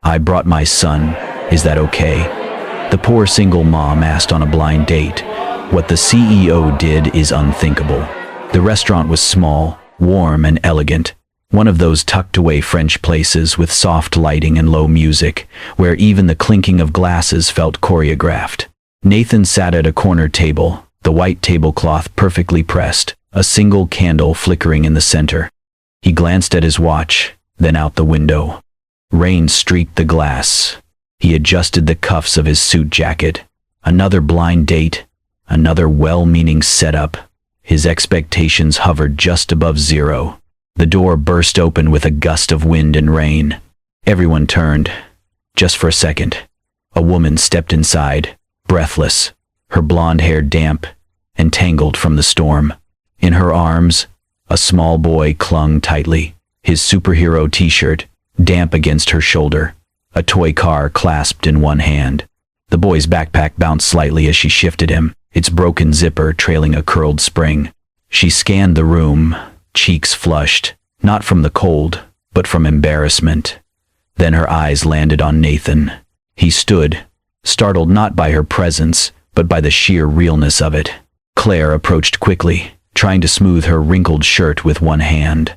"I brought my son. Is that okay?" The poor single mom asked on a blind date. What the CEO did is unthinkable. The restaurant was small, warm, and elegant. One of those tucked-away French places with soft lighting and low music, where even the clinking of glasses felt choreographed. Nathan sat at a corner table, the white tablecloth perfectly pressed, a single candle flickering in the center. He glanced at his watch, then out the window. Rain streaked the glass. He adjusted the cuffs of his suit jacket. Another blind date, another well-meaning setup. His expectations hovered just above zero. The door burst open with a gust of wind and rain. Everyone turned. Just for a second. A woman stepped inside, breathless, her blonde hair damp and tangled from the storm. In her arms, a small boy clung tightly, his superhero t-shirt damp against her shoulder, a toy car clasped in one hand. The boy's backpack bounced slightly as she shifted him, its broken zipper trailing a curled spring. She scanned the room, cheeks flushed, not from the cold, but from embarrassment. Then her eyes landed on Nathan. He stood, startled not by her presence, but by the sheer realness of it. Claire approached quickly, trying to smooth her wrinkled shirt with one hand.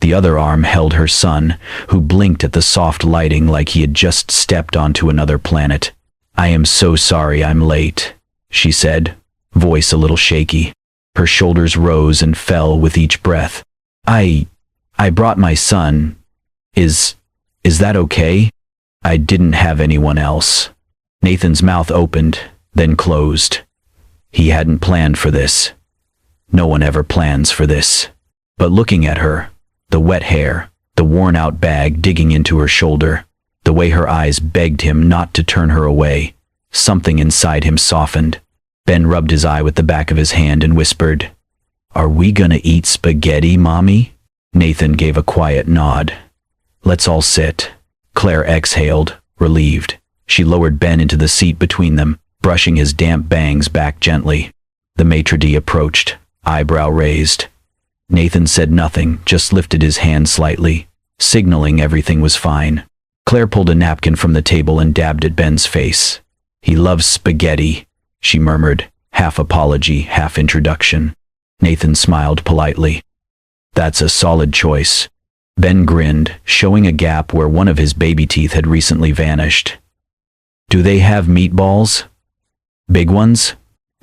The other arm held her son, who blinked at the soft lighting like he had just stepped onto another planet. "I am so sorry I'm late," she said, voice a little shaky. Her shoulders rose and fell with each breath. I brought my son. Is that okay? I didn't have anyone else." Nathan's mouth opened, then closed. He hadn't planned for this. No one ever plans for this. But looking at her, the wet hair, the worn-out bag digging into her shoulder, the way her eyes begged him not to turn her away, something inside him softened. Ben rubbed his eye with the back of his hand and whispered, "Are we gonna eat spaghetti, Mommy?" Nathan gave a quiet nod. "Let's all sit." Claire exhaled, relieved. She lowered Ben into the seat between them, brushing his damp bangs back gently. The maitre d' approached, eyebrow raised. Nathan said nothing, just lifted his hand slightly, signaling everything was fine. Claire pulled a napkin from the table and dabbed at Ben's face. "He loves spaghetti," she murmured, half apology, half introduction. Nathan smiled politely. "That's a solid choice." Ben grinned, showing a gap where one of his baby teeth had recently vanished. "Do they have meatballs? Big ones?"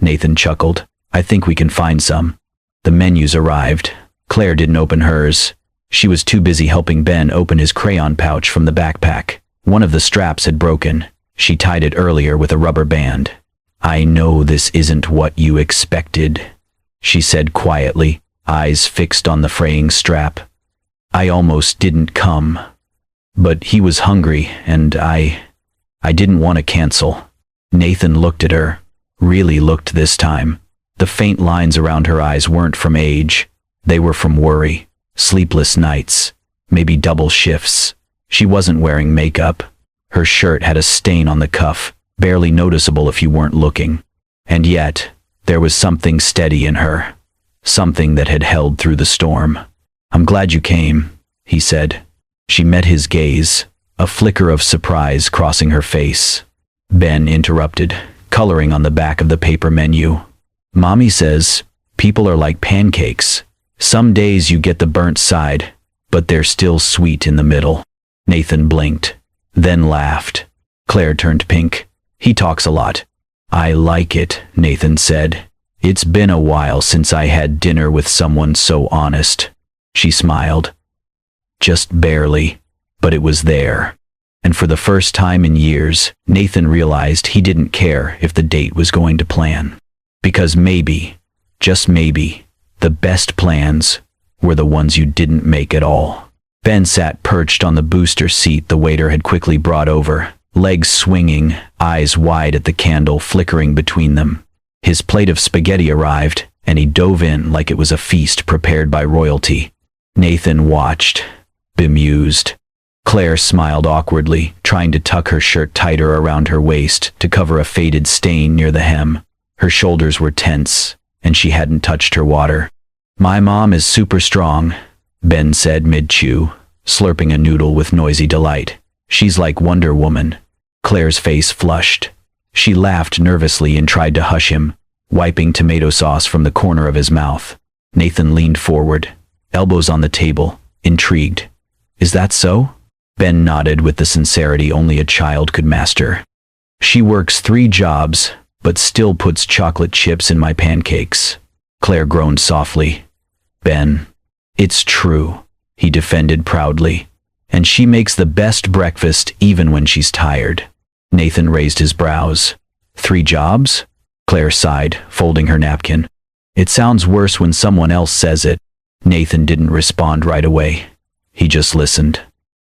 Nathan chuckled. "I think we can find some." The menus arrived. Claire didn't open hers. She was too busy helping Ben open his crayon pouch from the backpack. One of the straps had broken. She tied it earlier with a rubber band. "I know this isn't what you expected," she said quietly, eyes fixed on the fraying strap. "I almost didn't come. But he was hungry, and I didn't want to cancel." Nathan looked at her, really looked this time. The faint lines around her eyes weren't from age. They were from worry, sleepless nights, maybe double shifts. She wasn't wearing makeup. Her shirt had a stain on the cuff, barely noticeable if you weren't looking. And yet, there was something steady in her, something that had held through the storm. "I'm glad you came," he said. She met his gaze, a flicker of surprise crossing her face. Ben interrupted, coloring on the back of the paper menu. "Mommy says, people are like pancakes. Some days you get the burnt side, but they're still sweet in the middle." Nathan blinked, then laughed. Claire turned pink. "He talks a lot." "I like it," Nathan said. "It's been a while since I had dinner with someone so honest." She smiled. Just barely, but it was there. And for the first time in years, Nathan realized he didn't care if the date was going to plan. Because maybe, just maybe, the best plans were the ones you didn't make at all. Ben sat perched on the booster seat the waiter had quickly brought over, legs swinging, eyes wide at the candle flickering between them. His plate of spaghetti arrived, and he dove in like it was a feast prepared by royalty. Nathan watched, bemused. Claire smiled awkwardly, trying to tuck her shirt tighter around her waist to cover a faded stain near the hem. Her shoulders were tense, and she hadn't touched her water. "My mom is super strong," Ben said mid-chew, slurping a noodle with noisy delight. She's like Wonder Woman. Claire's face flushed. She laughed nervously and tried to hush him, wiping tomato sauce from the corner of his mouth. Nathan leaned forward, elbows on the table, intrigued. Is that so? Ben nodded with the sincerity only a child could master. She works 3 jobs, but still puts chocolate chips in my pancakes. Claire groaned softly. Ben, it's true, he defended proudly. And she makes the best breakfast even when she's tired. Nathan raised his brows. 3 jobs? Claire sighed, folding her napkin. It sounds worse when someone else says it. Nathan didn't respond right away. He just listened.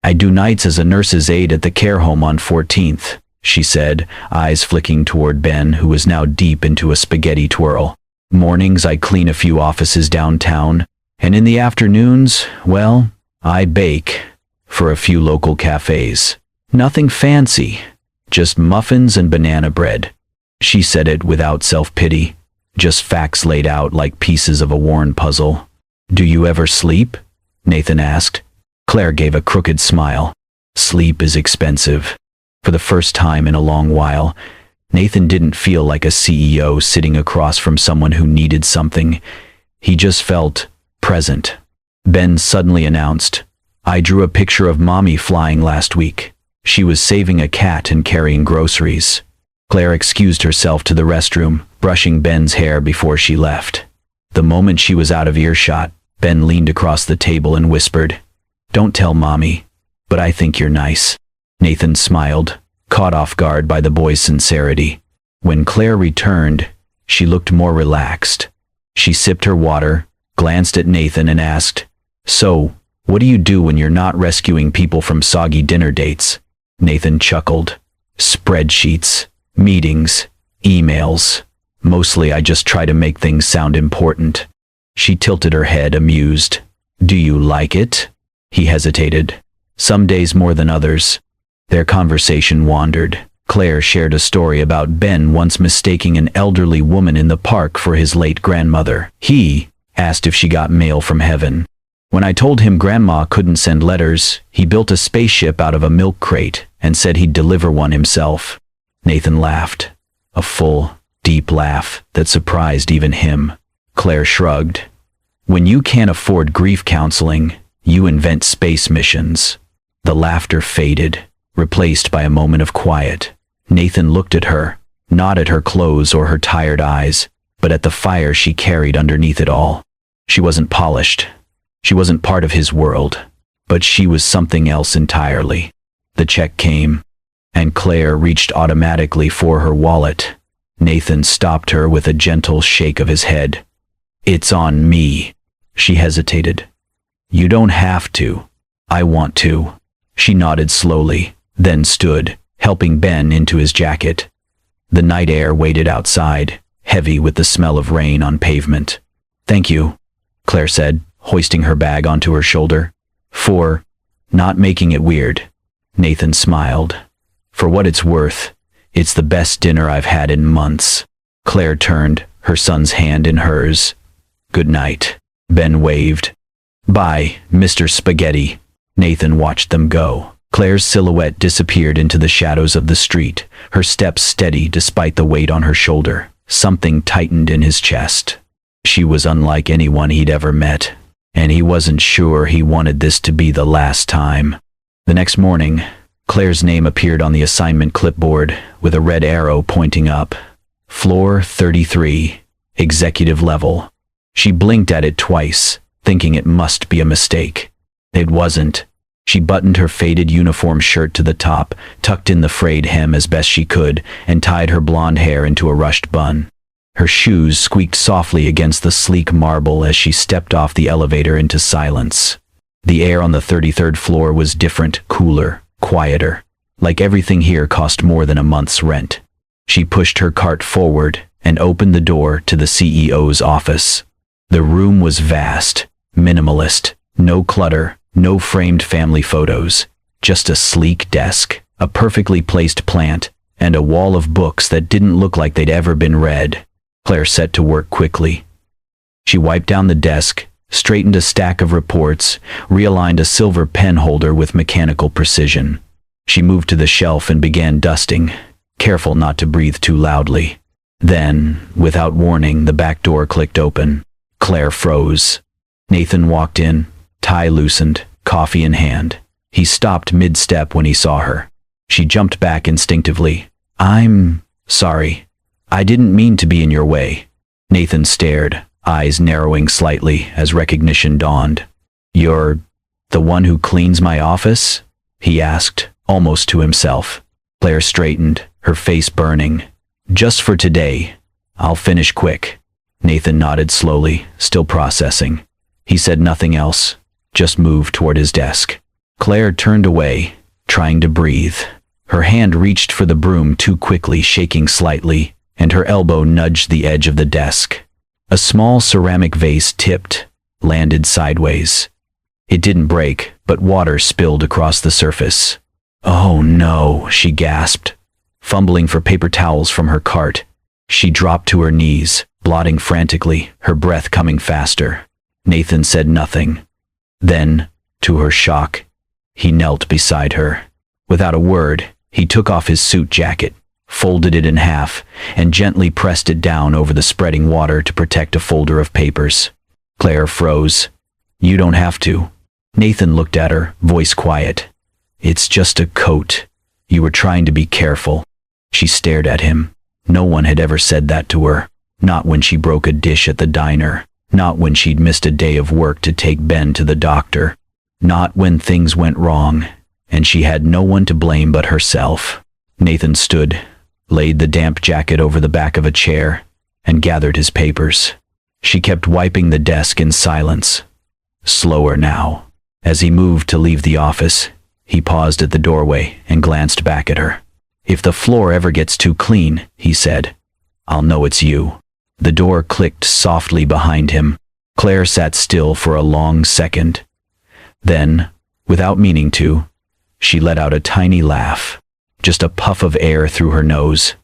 I do nights as a nurse's aide at the care home on 14th, she said, eyes flicking toward Ben, who was now deep into a spaghetti twirl. Mornings I clean a few offices downtown, and in the afternoons, well, I bake for a few local cafes. Nothing fancy, just muffins and banana bread. She said it without self-pity, just facts laid out like pieces of a worn puzzle. Do you ever sleep? Nathan asked. Claire gave a crooked smile. Sleep is expensive. For the first time in a long while, Nathan didn't feel like a CEO sitting across from someone who needed something. He just felt present. Ben suddenly announced, I drew a picture of Mommy flying last week. She was saving a cat and carrying groceries. Claire excused herself to the restroom, brushing Ben's hair before she left. The moment she was out of earshot, Ben leaned across the table and whispered, Don't tell Mommy, but I think you're nice. Nathan smiled, caught off guard by the boy's sincerity. When Claire returned, she looked more relaxed. She sipped her water, glanced at Nathan and asked, So, what do you do when you're not rescuing people from soggy dinner dates? Nathan chuckled. Spreadsheets, meetings, emails. Mostly I just try to make things sound important. She tilted her head, amused. Do you like it? He hesitated. Some days more than others. Their conversation wandered. Claire shared a story about Ben once mistaking an elderly woman in the park for his late grandmother. He asked if she got mail from heaven. When I told him Grandma couldn't send letters, he built a spaceship out of a milk crate and said he'd deliver one himself. Nathan laughed. A full, deep laugh that surprised even him. Claire shrugged. When you can't afford grief counseling, you invent space missions. The laughter faded, replaced by a moment of quiet. Nathan looked at her, not at her clothes or her tired eyes, but at the fire she carried underneath it all. She wasn't polished. She wasn't part of his world, but she was something else entirely. The check came, and Claire reached automatically for her wallet. Nathan stopped her with a gentle shake of his head. It's on me. She hesitated. You don't have to. I want to. She nodded slowly, then stood, helping Ben into his jacket. The night air waited outside, heavy with the smell of rain on pavement. Thank you, Claire said, hoisting her bag onto her shoulder. For not making it weird. Nathan smiled. For what it's worth, it's the best dinner I've had in months. Claire turned, her son's hand in hers. Good night. Ben waved. Bye, Mr. Spaghetti. Nathan watched them go. Claire's silhouette disappeared into the shadows of the street, her steps steady despite the weight on her shoulder. Something tightened in his chest. She was unlike anyone he'd ever met, and he wasn't sure he wanted this to be the last time. The next morning, Claire's name appeared on the assignment clipboard with a red arrow pointing up. Floor 33, executive level. She blinked at it twice, thinking it must be a mistake. It wasn't. She buttoned her faded uniform shirt to the top, tucked in the frayed hem as best she could, and tied her blonde hair into a rushed bun. Her shoes squeaked softly against the sleek marble as she stepped off the elevator into silence. The air on the 33rd floor was different, cooler, quieter. Like everything here cost more than a month's rent. She pushed her cart forward and opened the door to the CEO's office. The room was vast, minimalist, no clutter, no framed family photos, just a sleek desk, a perfectly placed plant, and a wall of books that didn't look like they'd ever been read. Claire set to work quickly. She wiped down the desk, straightened a stack of reports, realigned a silver pen holder with mechanical precision. She moved to the shelf and began dusting, careful not to breathe too loudly. Then, without warning, the back door clicked open. Claire froze. Nathan walked in, tie loosened, coffee in hand. He stopped mid-step when he saw her. She jumped back instinctively. "I'm sorry. I didn't mean to be in your way." Nathan stared, eyes narrowing slightly as recognition dawned. "You're the one who cleans my office?" he asked, almost to himself. Claire straightened, her face burning. "Just for today. I'll finish quick." Nathan nodded slowly, still processing. He said nothing else, just moved toward his desk. Claire turned away, trying to breathe. Her hand reached for the broom too quickly, shaking slightly, and her elbow nudged the edge of the desk. A small ceramic vase tipped, landed sideways. It didn't break, but water spilled across the surface. "Oh no," she gasped, fumbling for paper towels from her cart. She dropped to her knees, blotting frantically, her breath coming faster. Nathan said nothing. Then, to her shock, he knelt beside her. Without a word, he took off his suit jacket, folded it in half, and gently pressed it down over the spreading water to protect a folder of papers. Claire froze. "You don't have to." Nathan looked at her, voice quiet. "It's just a coat. You were trying to be careful." She stared at him. No one had ever said that to her. Not when she broke a dish at the diner. Not when she'd missed a day of work to take Ben to the doctor. Not when things went wrong, and she had no one to blame but herself. Nathan stood, laid the damp jacket over the back of a chair, and gathered his papers. She kept wiping the desk in silence. Slower now. As he moved to leave the office, he paused at the doorway and glanced back at her. "If the floor ever gets too clean," he said, "I'll know it's you." The door clicked softly behind him. Claire sat still for a long second. Then, without meaning to, she let out a tiny laugh. Just a puff of air through her nose.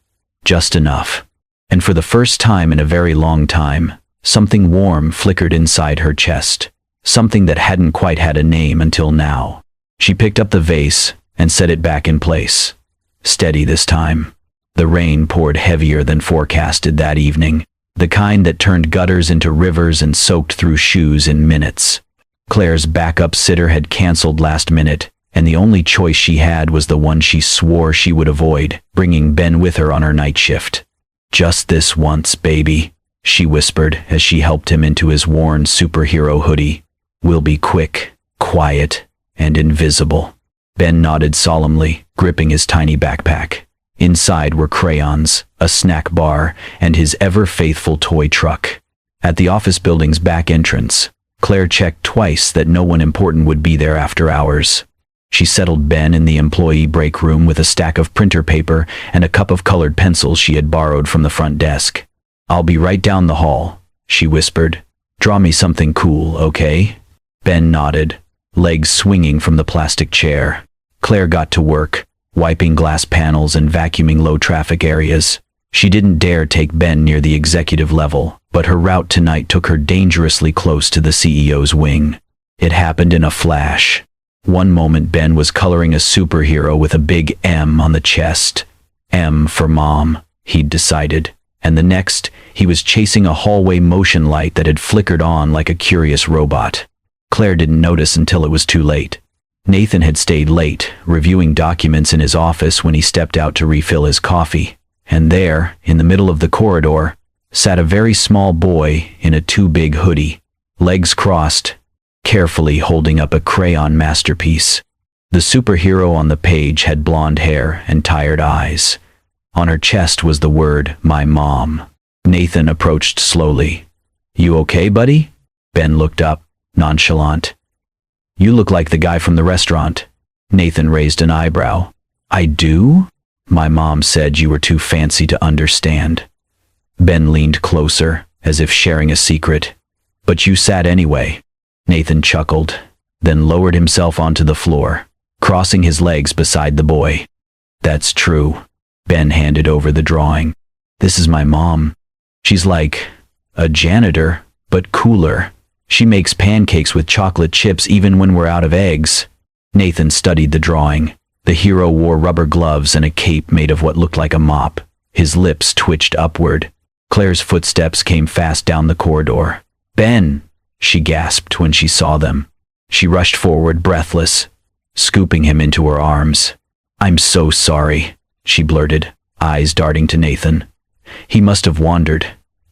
Just enough. And for the first time in a very long time, something warm flickered inside her chest. Something that hadn't quite had a name until now. She picked up the vase and set it back in place. Steady this time. The rain poured heavier than forecasted that evening. The kind that turned gutters into rivers and soaked through shoes in minutes. Claire's backup sitter had canceled last minute, and the only choice she had was the one she swore she would avoid, bringing Ben with her on her night shift. "Just this once, baby," she whispered as she helped him into his worn superhero hoodie. "We'll be quick, quiet, and invisible." Ben nodded solemnly, gripping his tiny backpack. Inside were crayons, a snack bar, and his ever-faithful toy truck. At the office building's back entrance, Claire checked twice that no one important would be there after hours. She settled Ben in the employee break room with a stack of printer paper and a cup of colored pencils she had borrowed from the front desk. "I'll be right down the hall," she whispered. "Draw me something cool, okay?" Ben nodded, legs swinging from the plastic chair. Claire got to work, wiping glass panels and vacuuming low-traffic areas. She didn't dare take Ben near the executive level, but her route tonight took her dangerously close to the CEO's wing. It happened in a flash. One moment Ben was coloring a superhero with a big M on the chest. M for mom, he'd decided. And the next, he was chasing a hallway motion light that had flickered on like a curious robot. Claire didn't notice until it was too late. Nathan had stayed late, reviewing documents in his office when he stepped out to refill his coffee. And there, in the middle of the corridor, sat a very small boy in a too-big hoodie, legs crossed, carefully holding up a crayon masterpiece. The superhero on the page had blonde hair and tired eyes. On her chest was the word, "My mom." Nathan approached slowly. "You okay, buddy?" Ben looked up, nonchalant. "You look like the guy from the restaurant." Nathan raised an eyebrow. "I do? My mom said you were too fancy to understand." Ben leaned closer, as if sharing a secret. "But you sat anyway." Nathan chuckled, then lowered himself onto the floor, crossing his legs beside the boy. "That's true." Ben handed over the drawing. "This is my mom. She's like a janitor, but cooler. She makes pancakes with chocolate chips even when we're out of eggs." Nathan studied the drawing, The hero wore rubber gloves and a cape made of what looked like a mop. His lips twitched upward. Claire's footsteps came fast down the corridor. "Ben!" she gasped when she saw them. She rushed forward, breathless, scooping him into her arms. "I'm so sorry," she blurted, eyes darting to Nathan. "He must have wandered.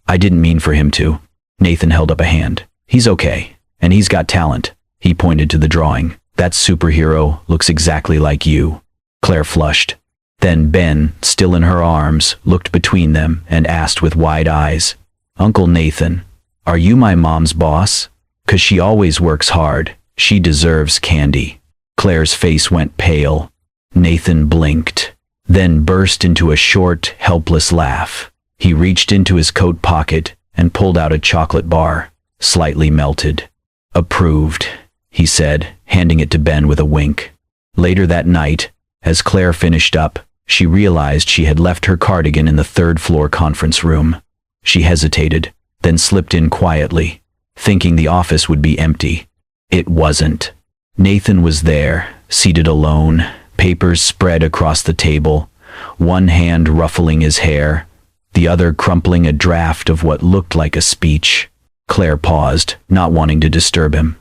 I didn't mean for him to." Nathan held up a hand. "He's okay, and he's got talent." He pointed to the drawing. "That superhero looks exactly like you." Claire flushed. Then Ben, still in her arms, looked between them and asked with wide eyes, "Uncle Nathan, are you my mom's boss? 'Cause she always works hard. She deserves candy." Claire's face went pale. Nathan blinked, then burst into a short, helpless laugh. He reached into his coat pocket and pulled out a chocolate bar, slightly melted. "Approved," he said, handing it to Ben with a wink. Later that night, as Claire finished up, she realized she had left her cardigan in the third-floor conference room. She hesitated, then slipped in quietly, thinking the office would be empty. It wasn't. Nathan was there, seated alone, papers spread across the table, one hand ruffling his hair, the other crumpling a draft of what looked like a speech. Claire paused, not wanting to disturb him.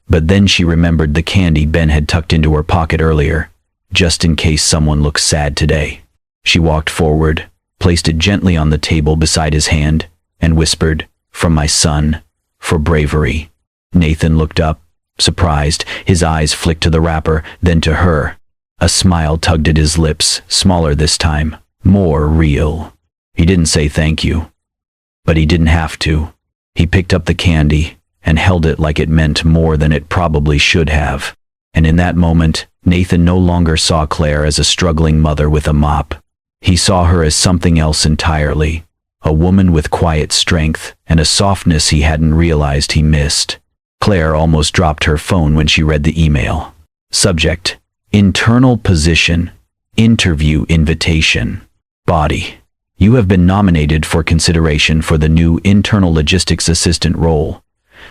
But then she remembered the candy Ben had tucked into her pocket earlier, just in case someone looked sad today. She walked forward, placed it gently on the table beside his hand, and whispered, "From my son, for bravery." Nathan looked up, surprised. His eyes flicked to the wrapper, then to her. A smile tugged at his lips, smaller this time, more real. He didn't say thank you, but he didn't have to. He picked up the candy and held it like it meant more than it probably should have. And in that moment, Nathan no longer saw Claire as a struggling mother with a mop. He saw her as something else entirely, a woman with quiet strength and a softness he hadn't realized he missed. Claire almost dropped her phone when she read the email. Subject: Internal position, interview invitation. Body: You have been nominated for consideration for the new internal logistics assistant role,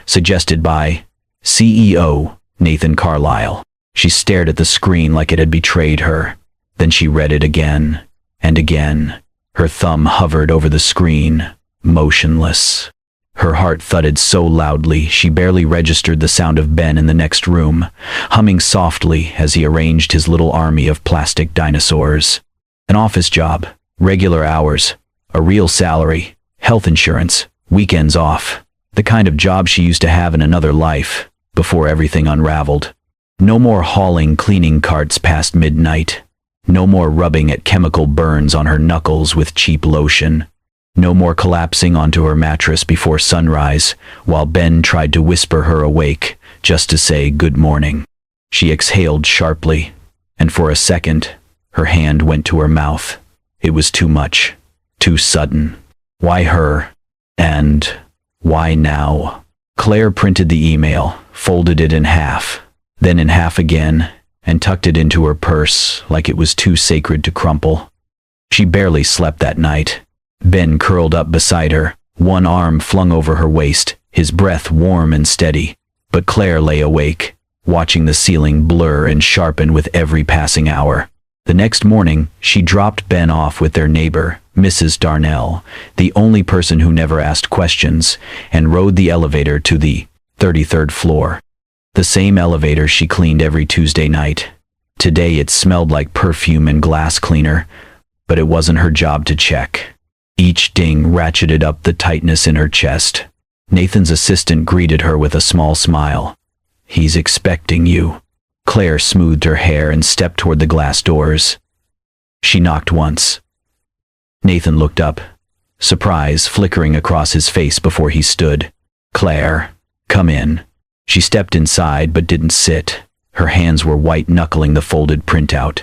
suggested by CEO Nathan Carlisle. She stared at the screen like it had betrayed her. Then she read it again and again. Her thumb hovered over the screen, motionless. Her heart thudded so loudly she barely registered the sound of Ben in the next room, humming softly as he arranged his little army of plastic dinosaurs. An office job, regular hours, a real salary, health insurance, weekends off. The kind of job she used to have in another life, before everything unraveled. No more hauling cleaning carts past midnight. No more rubbing at chemical burns on her knuckles with cheap lotion. No more collapsing onto her mattress before sunrise, while Ben tried to whisper her awake, just to say good morning. She exhaled sharply, and for a second, her hand went to her mouth. It was too much, too sudden. Why her? And why now? Claire printed the email, folded it in half, then in half again, and tucked it into her purse like it was too sacred to crumple. She barely slept that night. Ben curled up beside her, one arm flung over her waist, his breath warm and steady. But Claire lay awake, watching the ceiling blur and sharpen with every passing hour. The next morning, she dropped Ben off with their neighbor, Mrs. Darnell, the only person who never asked questions, and rode the elevator to the 33rd floor. The same elevator she cleaned every Tuesday night. Today it smelled like perfume and glass cleaner, but it wasn't her job to check. Each ding ratcheted up the tightness in her chest. Nathan's assistant greeted her with a small smile. "He's expecting you." Claire smoothed her hair and stepped toward the glass doors. She knocked once. Nathan looked up, surprise flickering across his face before he stood. "Claire, come in." She stepped inside but didn't sit. Her hands were white-knuckling the folded printout.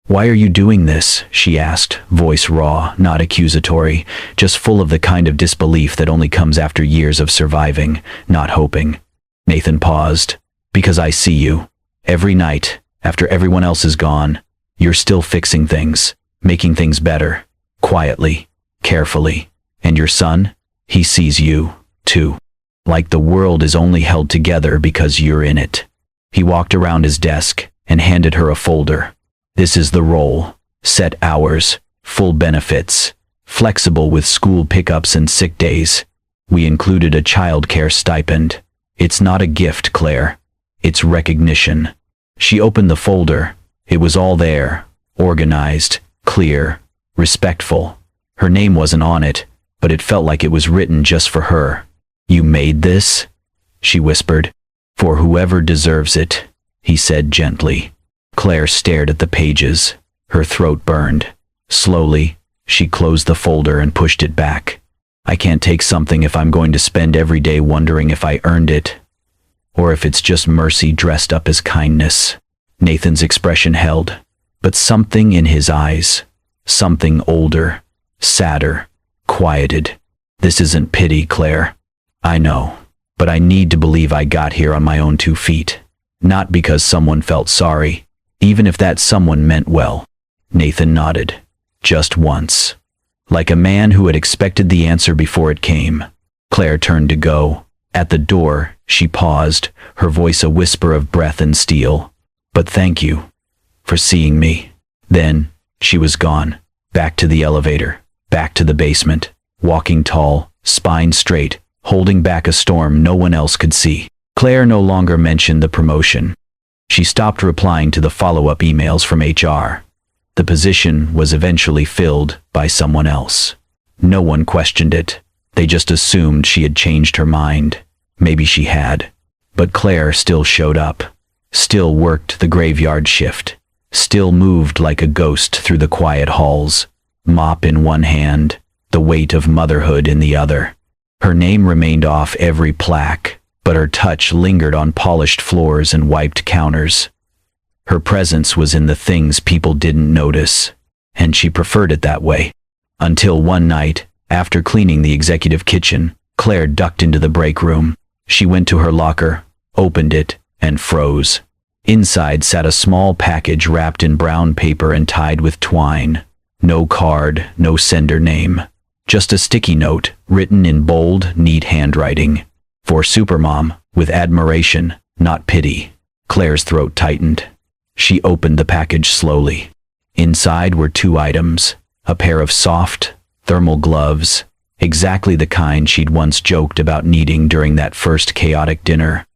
"Why are you doing this?" she asked, voice raw, not accusatory, just full of the kind of disbelief that only comes after years of surviving, not hoping. Nathan paused. "Because I see you. Every night, after everyone else is gone, you're still fixing things, making things better, quietly, carefully. And your son? He sees you, too. Like the world is only held together because you're in it." He walked around his desk and handed her a folder. This is the role. Set hours, full benefits, flexible with school pickups and sick days. We included a childcare stipend. It's not a gift, Claire. It's recognition. She opened the folder. It was all there. Organized, clear, respectful. Her name wasn't on it, but it felt like it was written just for her. You made this? She whispered. For whoever deserves it, he said gently. Claire stared at the pages. Her throat burned. Slowly, she closed the folder and pushed it back. I can't take something if I'm going to spend every day wondering if I earned it, or if it's just mercy dressed up as kindness. Nathan's expression held, but something in his eyes, something older, sadder, quieted. This isn't pity, Claire. I know, but I need to believe I got here on my own 2 feet. Not because someone felt sorry, even if that someone meant well. Nathan nodded, just once. Like a man who had expected the answer before it came. Claire turned to go. At the door, she paused, her voice a whisper of breath and steel. But thank you for seeing me. Then, she was gone. Back to the elevator, back to the basement, walking tall, spine straight, holding back a storm no one else could see. Claire no longer mentioned the promotion. She stopped replying to the follow-up emails from HR. The position was eventually filled by someone else. No one questioned it. They just assumed she had changed her mind. Maybe she had. But Claire still showed up. Still worked the graveyard shift. Still moved like a ghost through the quiet halls. Mop in one hand, the weight of motherhood in the other. Her name remained off every plaque, but her touch lingered on polished floors and wiped counters. Her presence was in the things people didn't notice, and she preferred it that way. Until one night, after cleaning the executive kitchen, Claire ducked into the break room. She went to her locker, opened it, and froze. Inside sat a small package wrapped in brown paper and tied with twine. No card, no sender name. Just a sticky note, written in bold, neat handwriting. For Supermom, with admiration, not pity. Claire's throat tightened. She opened the package slowly. Inside were 2 items, a pair of soft, thermal gloves, exactly the kind she'd once joked about needing during that first chaotic dinner,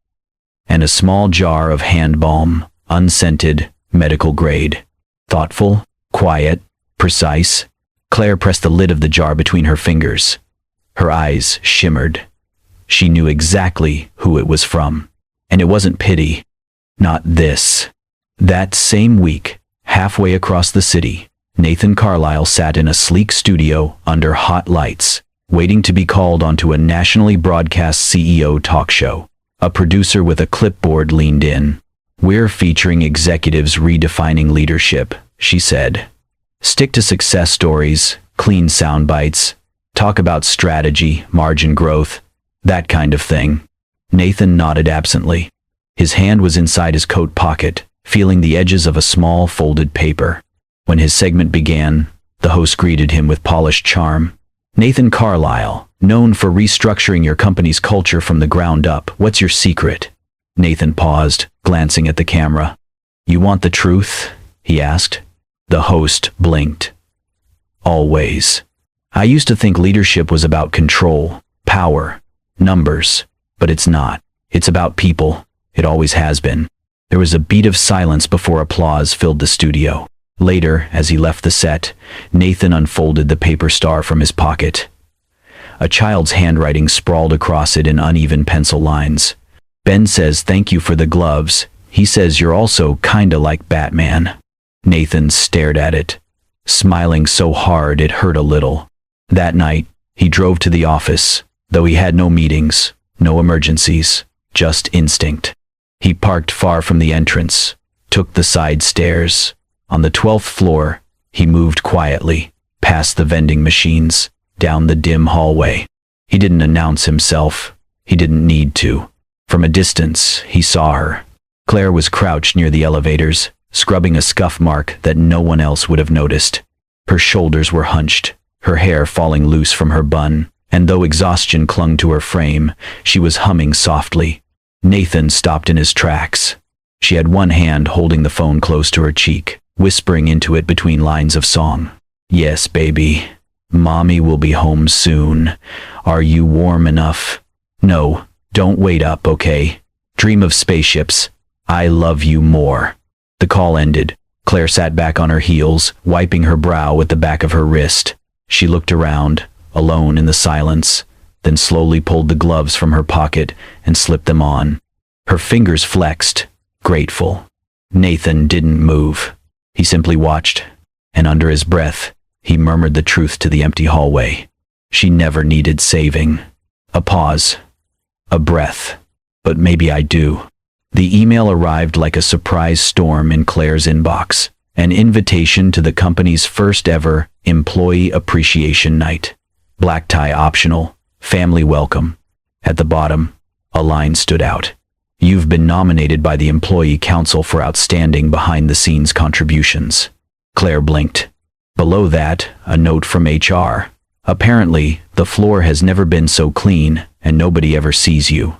and a small jar of hand balm, unscented, medical grade. Thoughtful, quiet, precise. Claire pressed the lid of the jar between her fingers. Her eyes shimmered. She knew exactly who it was from. And it wasn't pity. Not this. That same week, halfway across the city, Nathan Carlisle sat in a sleek studio under hot lights, waiting to be called onto a nationally broadcast CEO talk show. A producer with a clipboard leaned in. "We're featuring executives redefining leadership," she said. "Stick to success stories, clean sound bites, talk about strategy, margin growth, that kind of thing." Nathan nodded absently. His hand was inside his coat pocket, feeling the edges of a small folded paper. When his segment began, the host greeted him with polished charm. "Nathan Carlisle, known for restructuring your company's culture from the ground up. What's your secret?" Nathan paused, glancing at the camera. "You want the truth?" he asked. The host blinked. "Always. I used to think leadership was about control, power, numbers, but it's not. It's about people. It always has been." There was a beat of silence before applause filled the studio. Later, as he left the set, Nathan unfolded the paper star from his pocket. A child's handwriting sprawled across it in uneven pencil lines. "Ben says thank you for the gloves. He says you're also kinda like Batman." Nathan stared at it, smiling so hard it hurt a little. That night, he drove to the office, though he had no meetings, no emergencies, just instinct. He parked far from the entrance, took the side stairs. On the 12th floor, he moved quietly, past the vending machines, down the dim hallway. He didn't announce himself. He didn't need to. From a distance, he saw her. Claire was crouched near the elevators, scrubbing a scuff mark that no one else would have noticed. Her shoulders were hunched, her hair falling loose from her bun, and though exhaustion clung to her frame, she was humming softly. Nathan stopped in his tracks. She had one hand holding the phone close to her cheek, whispering into it between lines of song. "Yes, baby. Mommy will be home soon. Are you warm enough? No, don't wait up, okay? Dream of spaceships. I love you more." The call ended. Claire sat back on her heels, wiping her brow with the back of her wrist. She looked around, alone in the silence, then slowly pulled the gloves from her pocket and slipped them on. Her fingers flexed, grateful. Nathan didn't move. He simply watched, and under his breath, he murmured the truth to the empty hallway. She never needed saving. A pause. A breath. But maybe I do. The email arrived like a surprise storm in Claire's inbox. An invitation to the company's first ever Employee Appreciation Night. Black tie optional. Family welcome. At the bottom, a line stood out. "You've been nominated by the Employee Council for outstanding behind-the-scenes contributions." Claire blinked. Below that, a note from HR. "Apparently, the floor has never been so clean, and nobody ever sees you.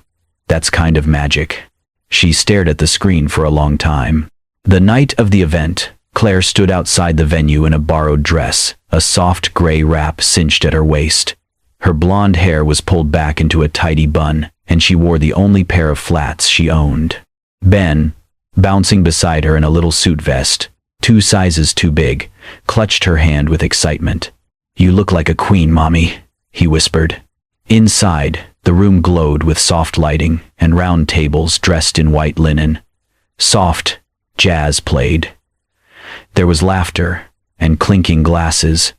That's kind of magic." She stared at the screen for a long time. The night of the event, Claire stood outside the venue in a borrowed dress, a soft gray wrap cinched at her waist. Her blonde hair was pulled back into a tidy bun, and she wore the only pair of flats she owned. Ben, bouncing beside her in a little suit vest, 2 sizes too big, clutched her hand with excitement. "You look like a queen, Mommy," he whispered. Inside, the room glowed with soft lighting and round tables dressed in white linen. Soft jazz played. There was laughter and clinking glasses,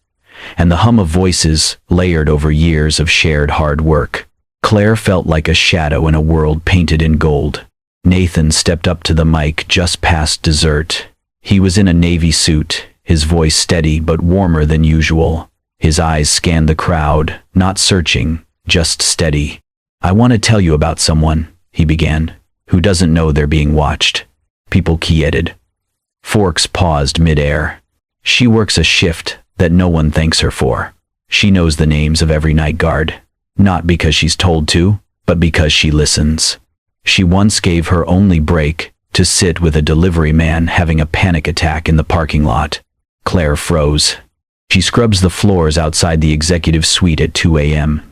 and the hum of voices layered over years of shared hard work. Claire felt like a shadow in a world painted in gold. Nathan stepped up to the mic just past dessert. He was in a navy suit, his voice steady but warmer than usual. His eyes scanned the crowd, not searching, just steady. "I want to tell you about someone," he began, "who doesn't know they're being watched." People keyed. Forks paused midair. "She works a shift that no one thanks her for. She knows the names of every night guard, not because she's told to, but because she listens. She once gave her only break to sit with a delivery man having a panic attack in the parking lot." Claire froze. She scrubs the floors outside the executive suite at 2 a.m.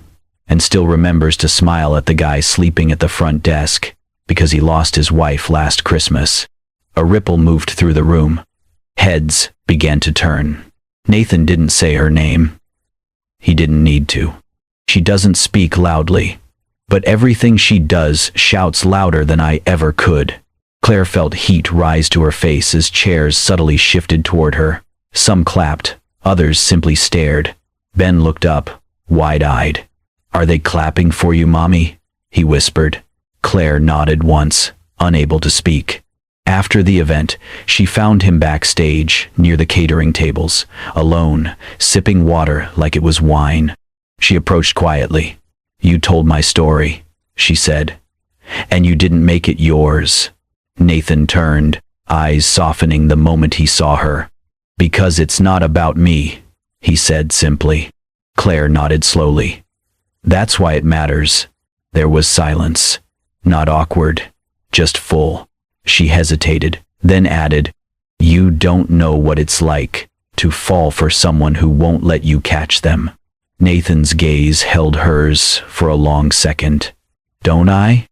and still remembers to smile at the guy sleeping at the front desk because he lost his wife last Christmas. A ripple moved through the room. Heads began to turn. Nathan didn't say her name. He didn't need to. She doesn't speak loudly, but everything she does shouts louder than I ever could. Claire felt heat rise to her face as chairs subtly shifted toward her. Some clapped, others simply stared. Ben looked up, wide-eyed. "Are they clapping for you, Mommy?" he whispered. Claire nodded once, unable to speak. After the event, she found him backstage, near the catering tables, alone, sipping water like it was wine. She approached quietly. "You told my story," she said, "and you didn't make it yours." Nathan turned, eyes softening the moment he saw her. "Because it's not about me," he said simply. Claire nodded slowly. "That's why it matters." There was silence. Not awkward, just full. She hesitated, then added, "You don't know what it's like to fall for someone who won't let you catch them." Nathan's gaze held hers for a long second. "Don't I?"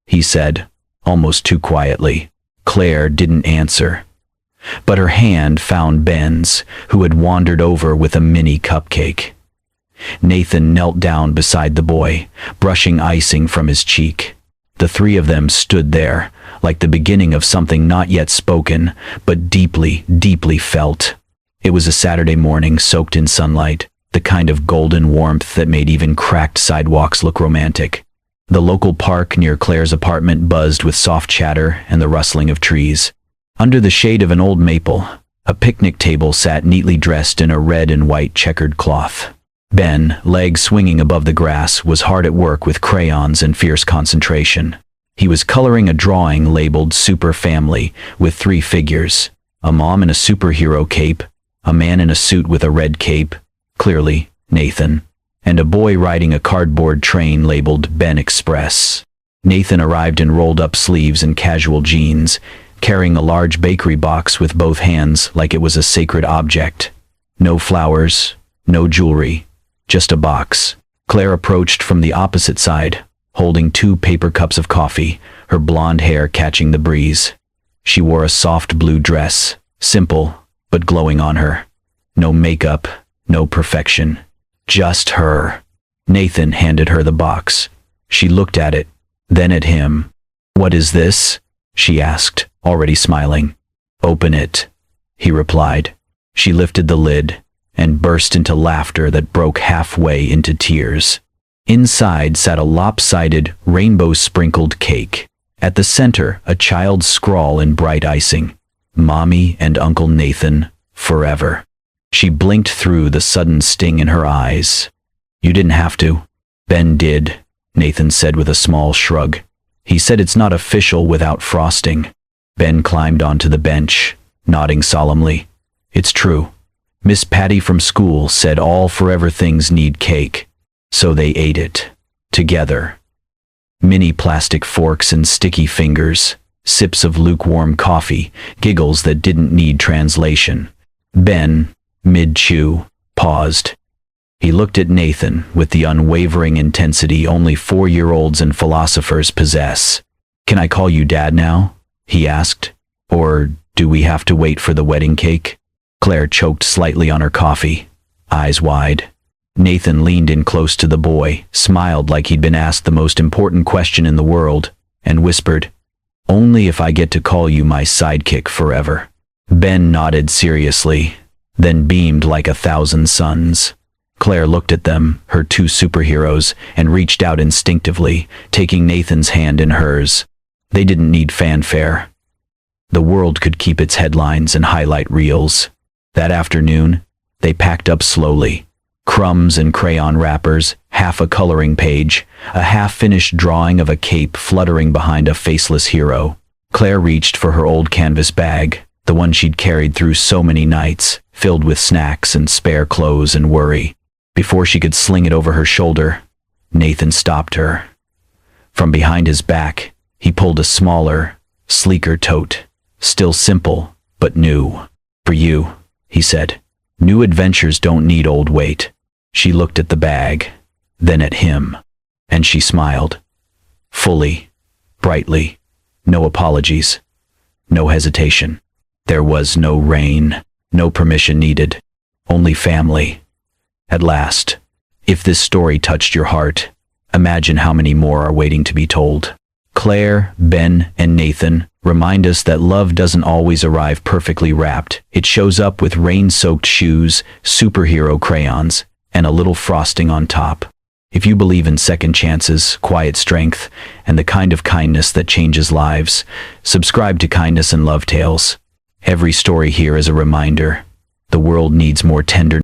he said, almost too quietly. Claire didn't answer, but her hand found Ben's, who had wandered over with a mini cupcake. Nathan knelt down beside the boy, brushing icing from his cheek. The 3 of them stood there, like the beginning of something not yet spoken, but deeply, deeply felt. It was a Saturday morning soaked in sunlight, the kind of golden warmth that made even cracked sidewalks look romantic. The local park near Claire's apartment buzzed with soft chatter and the rustling of trees. Under the shade of an old maple, a picnic table sat neatly dressed in a red and white checkered cloth. Ben, legs swinging above the grass, was hard at work with crayons and fierce concentration. He was coloring a drawing labeled Super Family with 3 figures: a mom in a superhero cape, a man in a suit with a red cape, clearly Nathan, and a boy riding a cardboard train labeled Ben Express. Nathan arrived in rolled-up sleeves and casual jeans, carrying a large bakery box with both hands like it was a sacred object. No flowers, no jewelry, just a box. Claire approached from the opposite side, holding 2 paper cups of coffee, her blonde hair catching the breeze. She wore a soft blue dress, simple but glowing on her. No makeup, no perfection. Just her. Nathan handed her the box. She looked at it, then at him. "What is this?" she asked, already smiling. "Open it," he replied. She lifted the lid and burst into laughter that broke halfway into tears. Inside sat a lopsided, rainbow-sprinkled cake. At the center, a child's scrawl in bright icing. "Mommy and Uncle Nathan, forever." She blinked through the sudden sting in her eyes. "You didn't have to." "Ben did," Nathan said with a small shrug. "He said it's not official without frosting." Ben climbed onto the bench, nodding solemnly. "It's true. Miss Patty from school said all forever things need cake." So they ate it. Together. Mini plastic forks and sticky fingers, sips of lukewarm coffee, giggles that didn't need translation. Ben, mid-chew, paused. He looked at Nathan with the unwavering intensity only 4-year-olds and philosophers possess. "Can I call you Dad now?" he asked. "Or do we have to wait for the wedding cake?" Claire choked slightly on her coffee, eyes wide. Nathan leaned in close to the boy, smiled like he'd been asked the most important question in the world, and whispered, "Only if I get to call you my sidekick forever." Ben nodded seriously, then beamed like 1,000 suns. Claire looked at them, her 2 superheroes, and reached out instinctively, taking Nathan's hand in hers. They didn't need fanfare. The world could keep its headlines and highlight reels. That afternoon, they packed up slowly. Crumbs and crayon wrappers, half a coloring page, a half-finished drawing of a cape fluttering behind a faceless hero. Claire reached for her old canvas bag, the one she'd carried through so many nights, filled with snacks and spare clothes and worry. Before she could sling it over her shoulder, Nathan stopped her. From behind his back, he pulled a smaller, sleeker tote, still simple, but new. "For you," he said. "New adventures don't need old weight." She looked at the bag, then at him, and she smiled. Fully, brightly, no apologies, no hesitation. There was no rain, no permission needed, only family. At last, if this story touched your heart, imagine how many more are waiting to be told. Claire, Ben, and Nathan remind us that love doesn't always arrive perfectly wrapped. It shows up with rain-soaked shoes, superhero crayons, and a little frosting on top. If you believe in second chances, quiet strength, and the kind of kindness that changes lives, subscribe to Kindness and Love Tales. Every story here is a reminder. The world needs more tender